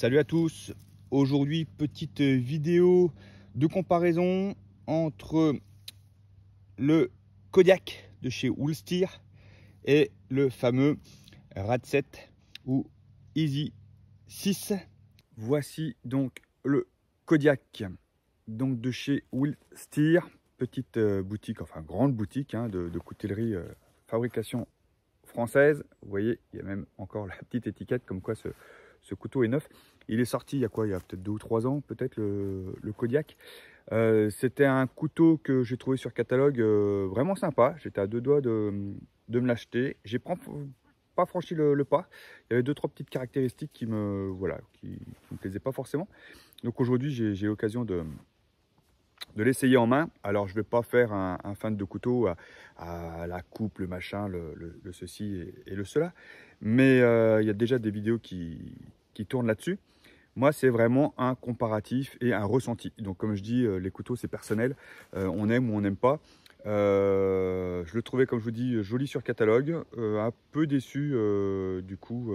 Salut à tous, aujourd'hui petite vidéo de comparaison entre le Kodiak de chez Woolsteer et le fameux Rad7 ou Easy 6. Voici donc le Kodiak donc de chez Woolsteer, petite boutique, enfin grande boutique de coutellerie fabrication française. Vous voyez, il y a même encore la petite étiquette comme quoi ce couteau est neuf. Il est sorti il y a quoi? Il y a peut-être 2 ou 3 ans, peut-être le Kodiak. C'était un couteau que j'ai trouvé sur catalogue vraiment sympa. J'étais à 2 doigts de me l'acheter. J'ai pas franchi le pas. Il y avait 2-3 petites caractéristiques qui me plaisaient pas forcément. Donc aujourd'hui, j'ai l'occasion de l'essayer en main. Alors je vais pas faire un fan de couteau à la coupe, le machin, le ceci et le cela. Mais il y a déjà des vidéos qui tournent là-dessus. Moi, c'est vraiment un comparatif et un ressenti. Donc, comme je dis, les couteaux, c'est personnel. On aime ou on n'aime pas. Je le trouvais, comme je vous dis, joli sur catalogue. Un peu déçu, du coup,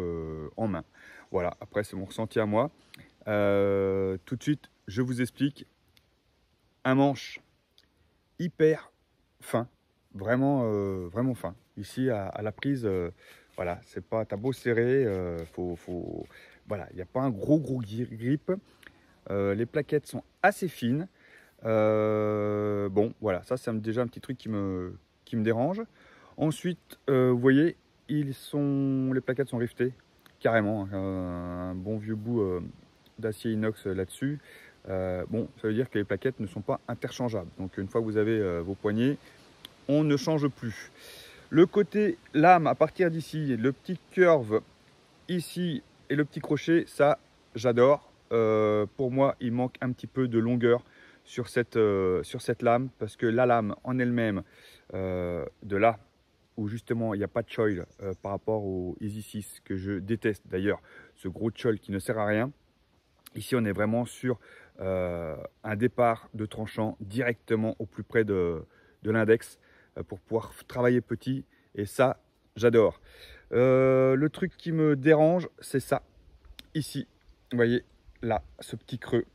en main. Voilà, après, c'est mon ressenti à moi. Tout de suite, je vous explique. Un manche hyper fin. Vraiment, vraiment fin. Ici, à la prise, voilà, c'est pas, t'as beau serrer, voilà, il n'y a pas un gros grip. Les plaquettes sont assez fines. Bon, voilà, ça c'est déjà un petit truc qui me dérange. Ensuite, vous voyez, les plaquettes sont rivetées, carrément. Un bon vieux bout d'acier inox là-dessus. Bon, ça veut dire que les plaquettes ne sont pas interchangeables. Donc une fois que vous avez vos poignées, on ne change plus. Le côté lame, à partir d'ici, le petit curve ici et le petit crochet, ça j'adore. Pour moi, il manque un petit peu de longueur sur cette lame, parce que la lame en elle-même, de là où justement il n'y a pas de choil par rapport au Easy 6, que je déteste d'ailleurs, ce gros choil qui ne sert à rien. Ici, on est vraiment sur un départ de tranchant directement au plus près de l'index pour pouvoir travailler petit, et ça, j'adore. Le truc qui me dérange, c'est ça, ici, vous voyez, là, ce petit creux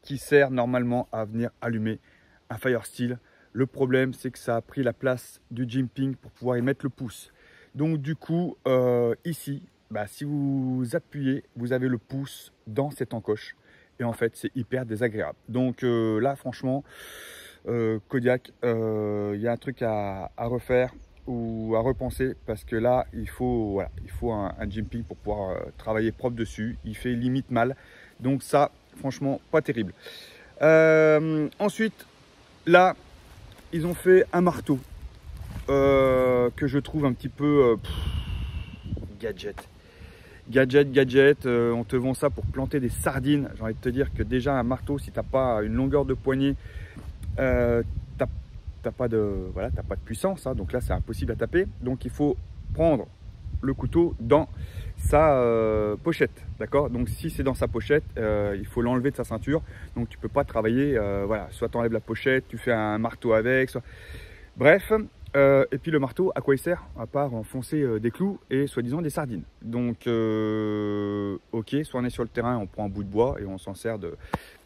qui sert normalement à venir allumer un fire steel. Le problème, c'est que ça a pris la place du jimping pour pouvoir y mettre le pouce. Donc du coup, ici, si vous appuyez, vous avez le pouce dans cette encoche. Et en fait, c'est hyper désagréable. Donc là, franchement, Kodiak, il y a un truc à refaire ou à repenser, parce que là, il faut un jimping pour pouvoir travailler propre dessus. Il fait limite mal. Donc ça, franchement, pas terrible. Ensuite, là, ils ont fait un marteau que je trouve un petit peu gadget. On te vend ça pour planter des sardines. J'ai envie de te dire que déjà un marteau, si t'as pas une longueur de poignet, t'as pas de puissance, hein. Donc là c'est impossible à taper. Donc il faut prendre le couteau dans sa pochette, d'accord. Donc si c'est dans sa pochette, il faut l'enlever de sa ceinture. Donc tu peux pas travailler, voilà, soit tu enlèves la pochette, tu fais un marteau avec, soit... Bref. Et puis le marteau, à quoi il sert? À part enfoncer des clous et soi-disant des sardines. Donc ok, soit on est sur le terrain, on prend un bout de bois et on s'en sert de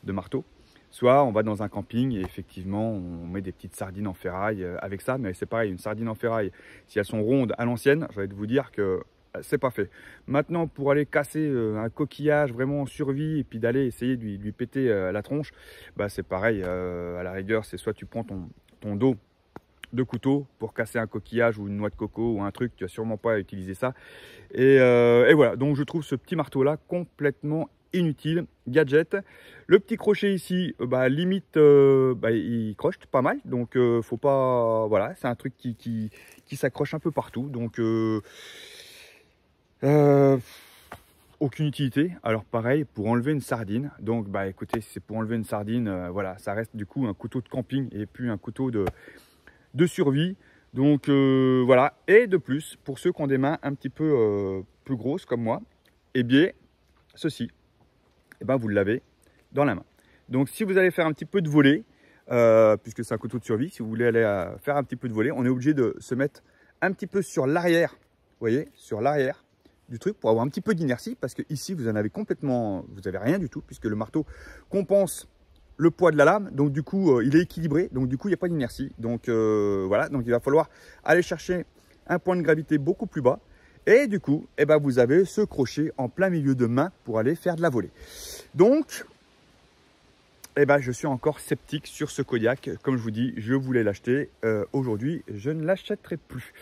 marteau, soit on va dans un camping et effectivement on met des petites sardines en ferraille avec ça. Mais c'est pareil, une sardine en ferraille, si elles sont rondes à l'ancienne, je vais vous dire que c'est pas fait. Maintenant, pour aller casser un coquillage vraiment en survie et puis d'aller essayer de lui péter la tronche, c'est pareil. À la rigueur, c'est soit tu prends ton dos de couteau pour casser un coquillage ou une noix de coco ou un truc, tu vas sûrement pas utiliser ça. Et voilà, donc je trouve ce petit marteau là complètement inutile, gadget. Le petit crochet ici, limite, il croche pas mal, donc faut pas, voilà, c'est un truc qui s'accroche un peu partout, donc aucune utilité. Alors pareil pour enlever une sardine, donc écoutez, si c'est pour enlever une sardine, voilà, ça reste du coup un couteau de camping et puis un couteau de survie. Donc voilà. Et de plus, pour ceux qui ont des mains un petit peu plus grosses comme moi, eh bien ceci, vous l'avez dans la main. Donc si vous allez faire un petit peu de volée, puisque c'est un couteau de survie, si vous voulez aller faire un petit peu de volée, on est obligé de se mettre un petit peu sur l'arrière, vous voyez, sur l'arrière, du truc pour avoir un petit peu d'inertie, parce que ici vous en avez complètement, vous avez rien du tout, puisque le marteau compense le poids de la lame, donc du coup il est équilibré, donc du coup il n'y a pas d'inertie. Donc voilà, donc il va falloir aller chercher un point de gravité beaucoup plus bas, et du coup eh ben, vous avez ce crochet en plein milieu de main pour aller faire de la volée. Donc eh ben, je suis encore sceptique sur ce Kodiak. Comme je vous dis, je voulais l'acheter. Aujourd'hui, je ne l'achèterai plus.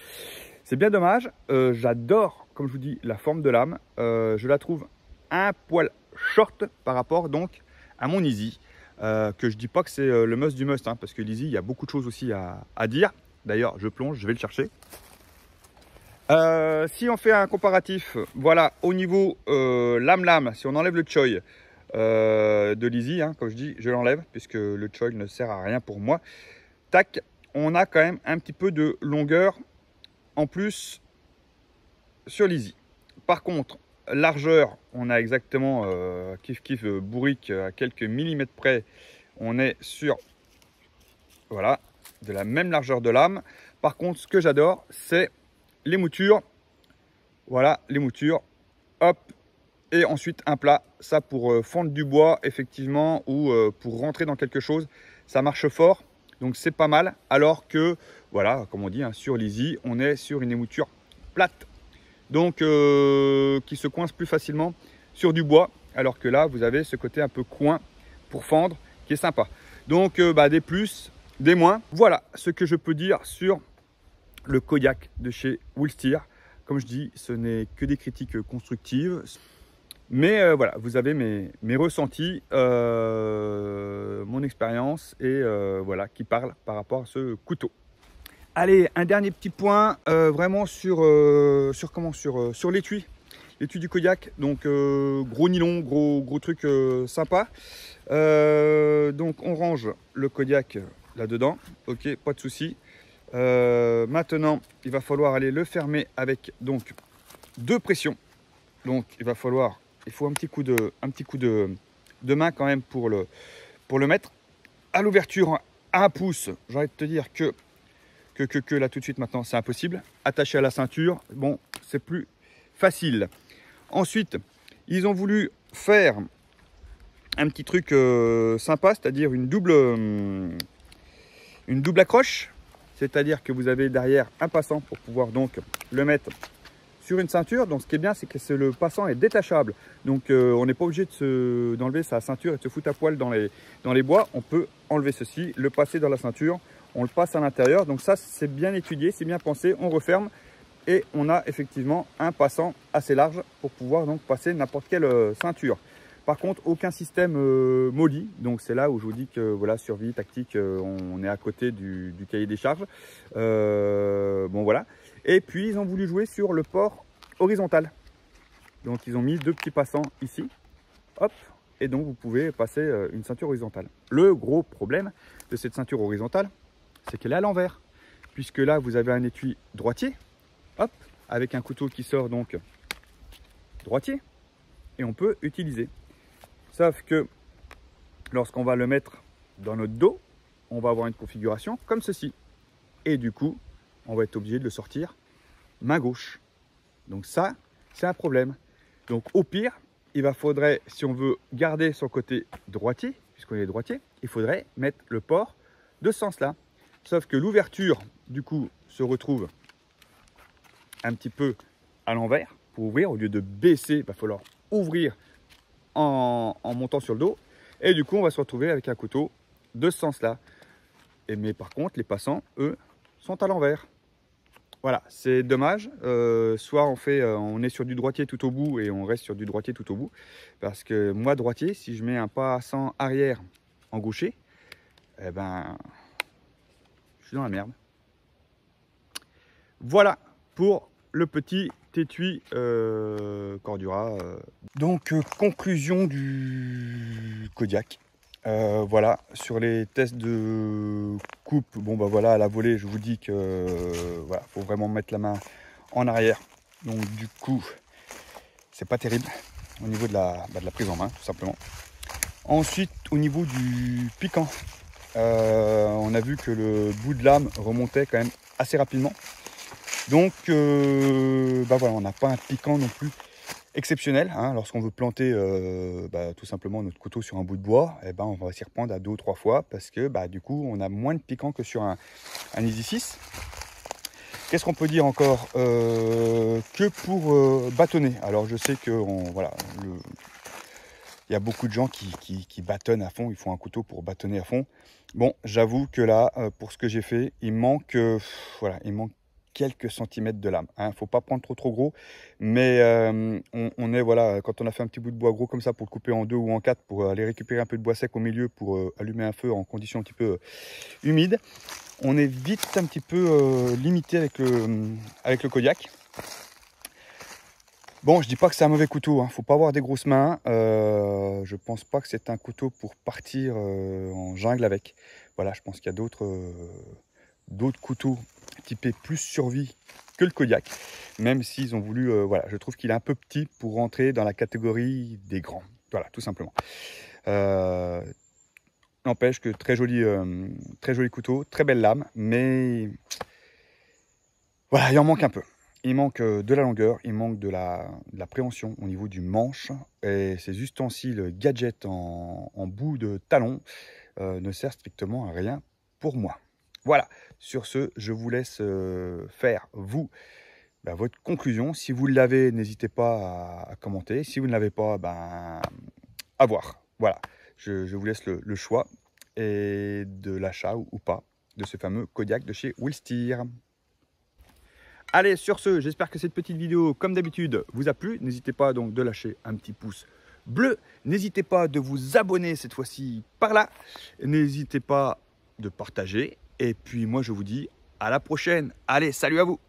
C'est bien dommage. J'adore, comme je vous dis, la forme de lame. Je la trouve un poil short par rapport donc à mon Easy. Que je dis pas que c'est le must du must, hein, parce que l'Easy, il y a beaucoup de choses aussi à dire. D'ailleurs, je plonge, je vais le chercher. Si on fait un comparatif, voilà, au niveau lame-lame, si on enlève le choy, de l'Easy, hein, comme je dis, je l'enlève puisque le choil ne sert à rien pour moi. Tac, on a quand même un petit peu de longueur en plus sur l'Easy. Par contre, largeur, on a exactement kiff bourrique à quelques millimètres près. On est sur, voilà, de la même largeur de lame. Par contre, ce que j'adore, c'est les moutures. Voilà, les moutures. Hop. Et ensuite un plat, ça pour fendre du bois effectivement, ou pour rentrer dans quelque chose, ça marche fort, donc c'est pas mal. Alors que, voilà, comme on dit, hein, sur l'Easy, on est sur une émouture plate, donc qui se coince plus facilement sur du bois, alors que là, vous avez ce côté un peu coin pour fendre, qui est sympa. Donc des plus, des moins. Voilà ce que je peux dire sur le Kodiak de chez Woolsteer. Comme je dis, ce n'est que des critiques constructives. Mais voilà, vous avez mes ressentis, mon expérience et voilà, qui parle par rapport à ce couteau. Allez, un dernier petit point, vraiment sur l'étui. L'étui du Kodiak, donc gros nylon, gros truc sympa. Donc on range le Kodiak là-dedans, ok, pas de souci. Maintenant, il va falloir aller le fermer avec donc 2 pressions. Donc il faut un petit coup de main quand même pour le mettre à l'ouverture à 1 pouce. J'ai envie de te dire que là tout de suite maintenant c'est impossible. Attaché à la ceinture, bon, c'est plus facile. Ensuite, ils ont voulu faire un petit truc sympa, c'est-à-dire une double accroche. C'est-à-dire que vous avez derrière un passant pour pouvoir donc le mettre sur une ceinture. Donc ce qui est bien, c'est que le passant est détachable. Donc on n'est pas obligé d'enlever sa ceinture et de se foutre à poil dans les bois. On peut enlever ceci, le passer dans la ceinture, on le passe à l'intérieur. Donc ça, c'est bien étudié, c'est bien pensé. On referme et on a effectivement un passant assez large pour pouvoir donc passer n'importe quelle ceinture. Par contre, aucun système molly. Donc c'est là où je vous dis que voilà, survie, tactique, on est à côté du cahier des charges. Bon voilà. Et puis ils ont voulu jouer sur le port horizontal. Donc ils ont mis 2 petits passants ici. Hop. Et donc vous pouvez passer une ceinture horizontale. Le gros problème de cette ceinture horizontale, c'est qu'elle est à l'envers. Puisque là vous avez un étui droitier. Hop. Avec un couteau qui sort donc droitier. Et on peut utiliser. Sauf que lorsqu'on va le mettre dans notre dos, on va avoir une configuration comme ceci. Et du coup, on va être obligé de le sortir main gauche. Donc ça, c'est un problème. Donc au pire, faudrait, si on veut garder son côté droitier, puisqu'on est droitier, il faudrait mettre le port de ce sens-là. Sauf que l'ouverture, du coup, se retrouve un petit peu à l'envers pour ouvrir. Au lieu de baisser, il va falloir ouvrir en montant sur le dos. Et du coup, on va se retrouver avec un couteau de ce sens-là. Mais par contre, les passants, eux, sont à l'envers. Voilà, c'est dommage. Soit on est sur du droitier tout au bout et on reste sur du droitier tout au bout. Parce que moi, droitier, si je mets un passant arrière en gaucher, eh ben, je suis dans la merde. Voilà pour le petit étui Cordura. Donc, conclusion du Kodiak. Voilà, sur les tests de coupe, bon bah voilà, à la volée, je vous dis que voilà, faut vraiment mettre la main en arrière. Donc du coup, c'est pas terrible au niveau de la prise en main, tout simplement. Ensuite, au niveau du piquant, on a vu que le bout de lame remontait quand même assez rapidement. Donc voilà, on n'a pas un piquant non plus exceptionnel, hein. Lorsqu'on veut planter tout simplement notre couteau sur un bout de bois, on va s'y reprendre à 2 ou 3 fois parce que du coup on a moins de piquant que sur un Easy 6. Qu'est-ce qu'on peut dire encore que pour bâtonner. Alors je sais que il y a beaucoup de gens qui bâtonnent à fond, ils font un couteau pour bâtonner à fond. Bon, j'avoue que là, pour ce que j'ai fait, il manque quelques centimètres de lame. Hein. Faut pas prendre trop gros, mais on est quand on a fait un petit bout de bois gros comme ça pour le couper en 2 ou en 4 pour aller récupérer un peu de bois sec au milieu pour allumer un feu en conditions un petit peu humides, on est vite un petit peu limité avec le Kodiak. Bon, je dis pas que c'est un mauvais couteau, hein. Faut pas avoir des grosses mains. Je pense pas que c'est un couteau pour partir en jungle avec. Voilà, je pense qu'il y a d'autres couteaux typés plus survie que le Kodiak, même s'ils ont voulu, je trouve qu'il est un peu petit pour rentrer dans la catégorie des grands. Voilà, tout simplement. N'empêche que très joli couteau, très belle lame, mais voilà, il en manque un peu. Il manque de la longueur, il manque de la préhension au niveau du manche. Et ces ustensiles gadgets en bout de talon ne servent strictement à rien pour moi. Voilà, sur ce, je vous laisse faire, vous, votre conclusion. Si vous l'avez, n'hésitez pas à commenter. Si vous ne l'avez pas, à voir. Voilà, je vous laisse le choix et de l'achat ou pas de ce fameux Kodiak de chez Willsteer. Allez, sur ce, j'espère que cette petite vidéo, comme d'habitude, vous a plu. N'hésitez pas donc de lâcher un petit pouce bleu. N'hésitez pas de vous abonner cette fois-ci par là. N'hésitez pas de partager. Et puis moi, je vous dis à la prochaine. Allez, salut à vous!